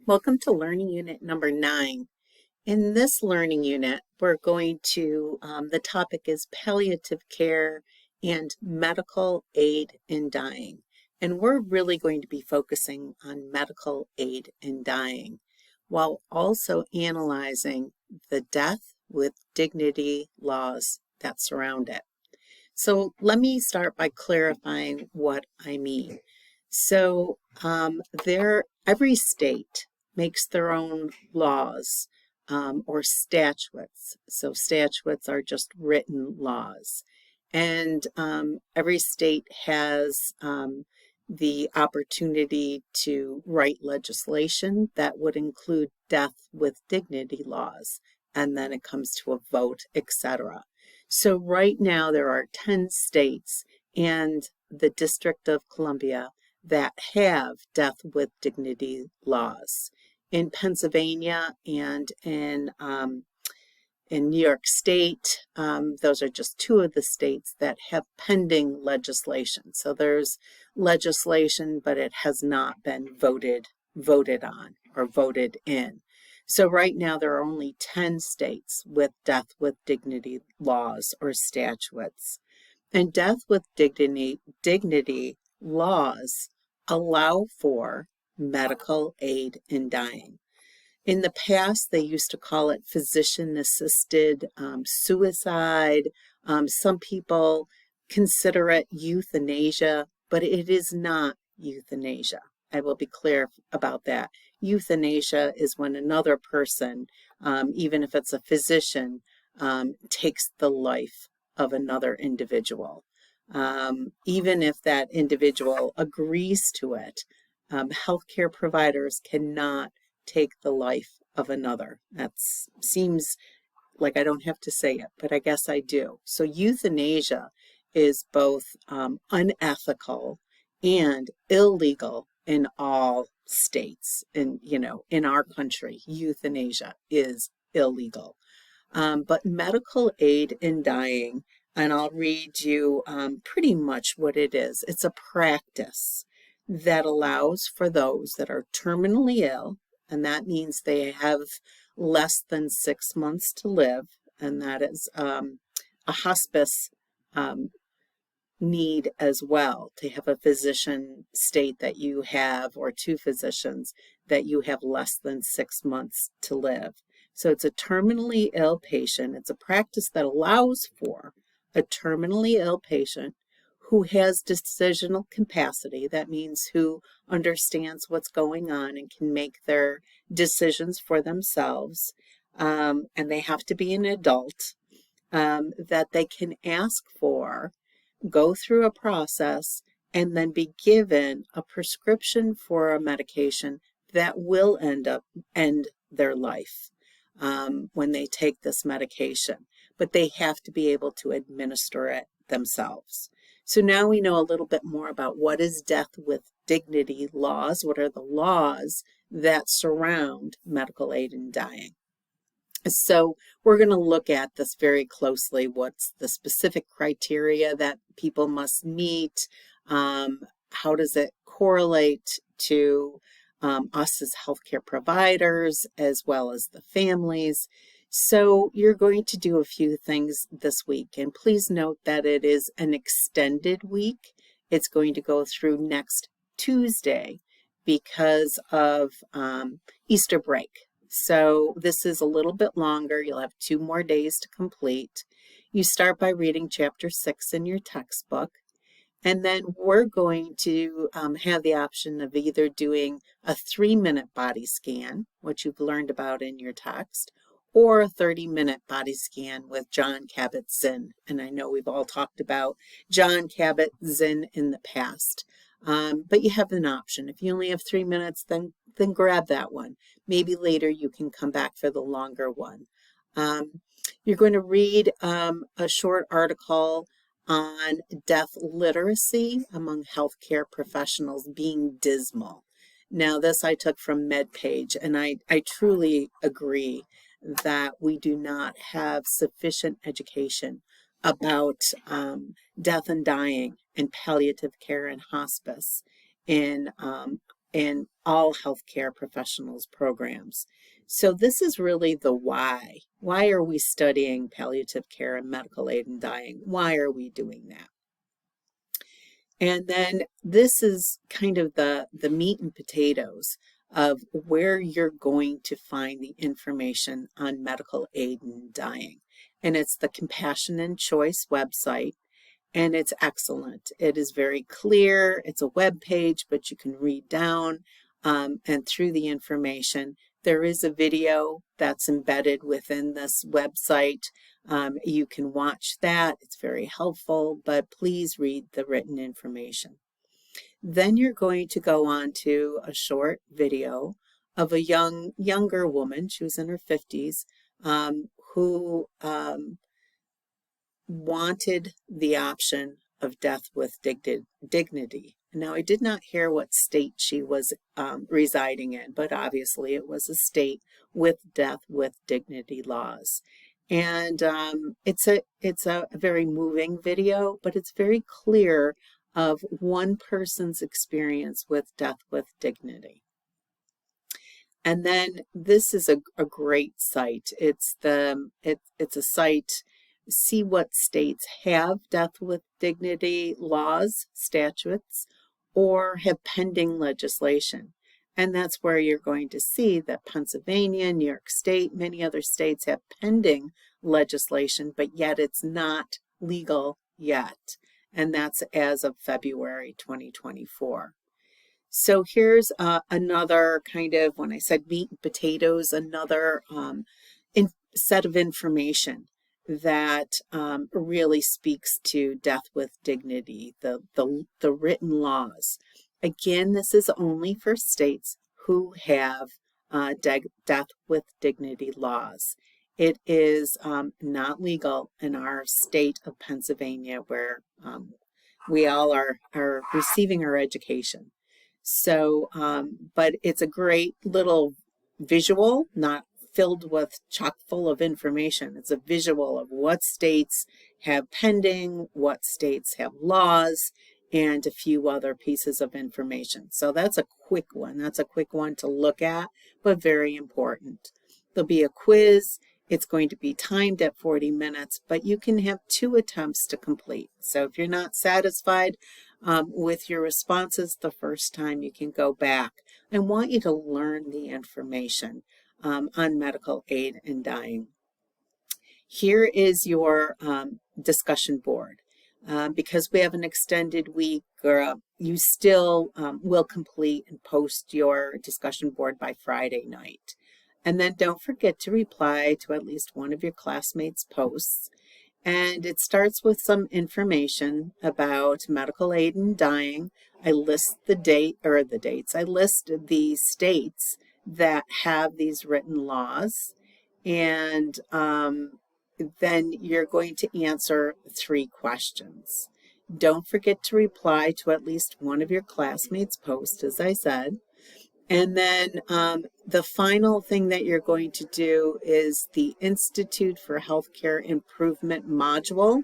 Welcome to Learning Unit number 9. In this learning unit, we're going to, the topic is palliative care and medical aid in dying. And we're really going to be focusing on medical aid in dying while also analyzing the death with dignity laws that surround it. So let me start by clarifying what I mean. So every state makes their own laws or statutes. So statutes are just written laws. And every state has the opportunity to write legislation that would include death with dignity laws. And then it comes to a vote, etc. So right now there are 10 states and the District of Columbia that have death with dignity laws. In Pennsylvania and in New York State, those are just two of the states that have pending legislation. So there's legislation, but it has not been voted on or voted in. So right now there are only 10 states with death with dignity laws or statutes. And death with dignity laws allow for medical aid in dying. In the past, they used to call it physician-assisted suicide. Some people consider it euthanasia, but it is not euthanasia. I will be clear about that. Euthanasia is when another person, even if it's a physician, takes the life of another individual. Even if that individual agrees to it, healthcare providers cannot take the life of another. That seems like I don't have to say it, but I guess I do. So euthanasia is both unethical and illegal in all states. And, in our country, euthanasia is illegal. But medical aid in dying, and I'll read you pretty much what it is. It's a practice that allows for those that are terminally ill, and that means they have less than 6 months to live, and that is a hospice need as well, to have a physician state that you have, or two physicians, that you have less than 6 months to live. So it's a terminally ill patient. It's a practice that allows for a terminally ill patient who has decisional capacity. That means who understands what's going on and can make their decisions for themselves. And they have to be an adult, that they can ask for, go through a process, and then be given a prescription for a medication that will end their life when they take this medication. But they have to be able to administer it themselves. So now we know a little bit more about what is death with dignity laws. What are the laws that surround medical aid in dying? So we're going to look at this very closely. What's the specific criteria that people must meet? How does it correlate to us as healthcare providers, as well as the families? So you're going to do a few things this week, and please note that it is an extended week. It's going to go through next Tuesday because of Easter break. So this is a little bit longer. You'll have 2 more days to complete. You start by reading chapter 6 in your textbook. And then we're going to have the option of either doing a 3-minute body scan, which you've learned about in your text, or a 30-minute body scan with John Kabat-Zinn. And I know we've all talked about John Kabat-Zinn in the past. But you have an option. If you only have 3 minutes, then grab that one. Maybe later you can come back for the longer one. You're going to read a short article on death literacy among healthcare professionals being dismal. Now, this I took from MedPage, and I truly agree that we do not have sufficient education about death and dying and palliative care and hospice in all healthcare professionals programs. So this is really the why. Why are we studying palliative care and medical aid in dying? Why are we doing that? And then this is kind of the meat and potatoes of where you're going to find the information on medical aid in dying. And it's the Compassion and Choice website, and it's excellent. It is very clear. It's a web page, but you can read down and through the information. There is a video that's embedded within this website. You can watch that. It's very helpful, but please read the written information. Then you're going to go on to a short video of a younger woman, she was in her 50s, who wanted the option of death with dignity. Now, I did not hear what state she was residing in, but obviously it was a state with death with dignity laws. And it's a very moving video, but it's very clear of one person's experience with death with dignity. And then this is a great site. It's a site. See what states have death with dignity laws, statutes, or have pending legislation. And that's where you're going to see that Pennsylvania, New York State, many other states have pending legislation, but yet it's not legal yet. And that's as of February 2024. So here's another kind of, when I said meat and potatoes, another set of information that really speaks to death with dignity, the written laws. Again, this is only for states who have death with dignity laws. It is not legal in our state of Pennsylvania, where we all are receiving our education. So, but it's a great little visual, not filled with chock full of information. It's a visual of what states have pending, what states have laws, and a few other pieces of information. So that's a quick one. That's a quick one to look at, but very important. There'll be a quiz. It's going to be timed at 40 minutes, but you can have 2 attempts to complete. So if you're not satisfied with your responses the first time, you can go back. I want you to learn the information on medical aid in dying. Here is your discussion board. Because we have an extended week, you still will complete and post your discussion board by Friday night. And then don't forget to reply to at least one of your classmates' posts. And it starts with some information about medical aid in dying. I list the dates. I list the states that have these written laws. And then you're going to answer 3 questions. Don't forget to reply to at least one of your classmates' posts, as I said. And then the final thing that you're going to do is the Institute for Healthcare Improvement module.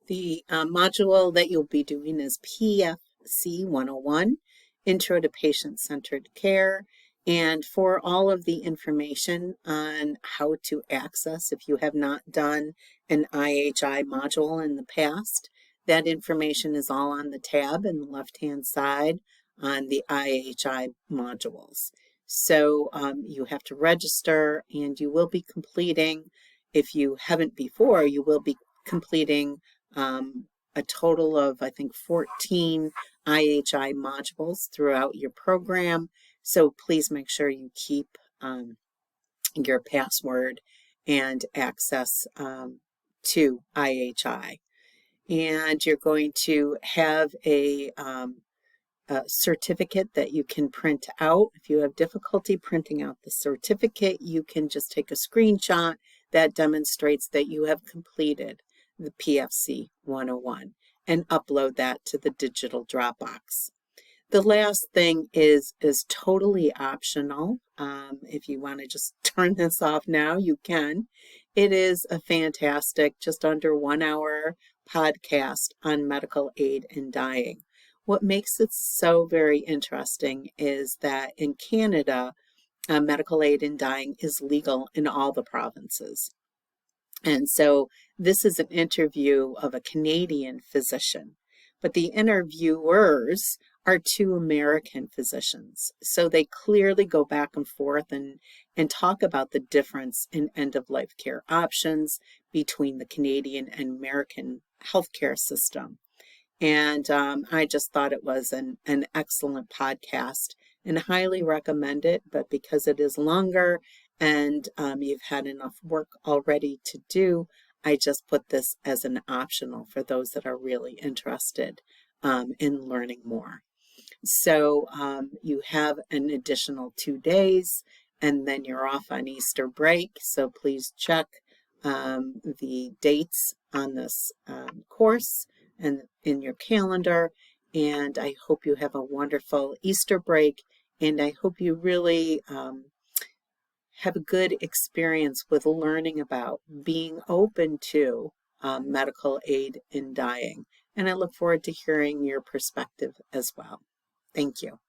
The module that you'll be doing is PFC 101, Intro to Patient-Centered Care. And for all of the information on how to access, if you have not done an IHI module in the past, that information is all on the tab in the left-hand side on the IHI modules. So you have to register, and you will be completing, if you haven't before, you will be completing a total of, I think, 14 IHI modules throughout your program. So please make sure you keep your password and access to IHI. And you're going to have a certificate that you can print out. If you have difficulty printing out the certificate, you can just take a screenshot that demonstrates that you have completed the PFC 101 and upload that to the digital Dropbox. The last thing is totally optional. If you want to just turn this off now, you can. It is a fantastic, just under 1 hour podcast on medical aid in dying. What makes it so very interesting is that in Canada, medical aid in dying is legal in all the provinces. And so this is an interview of a Canadian physician, but the interviewers are two American physicians. So they clearly go back and forth and talk about the difference in end of life care options between the Canadian and American healthcare system. And I just thought it was an excellent podcast and highly recommend it. But because it is longer and you've had enough work already to do, I just put this as an optional for those that are really interested in learning more. So you have an additional 2 days and then you're off on Easter break. So please check the dates on this course and in your calendar. And I hope you have a wonderful Easter break. And I hope you really have a good experience with learning about being open to medical aid in dying. And I look forward to hearing your perspective as well. Thank you.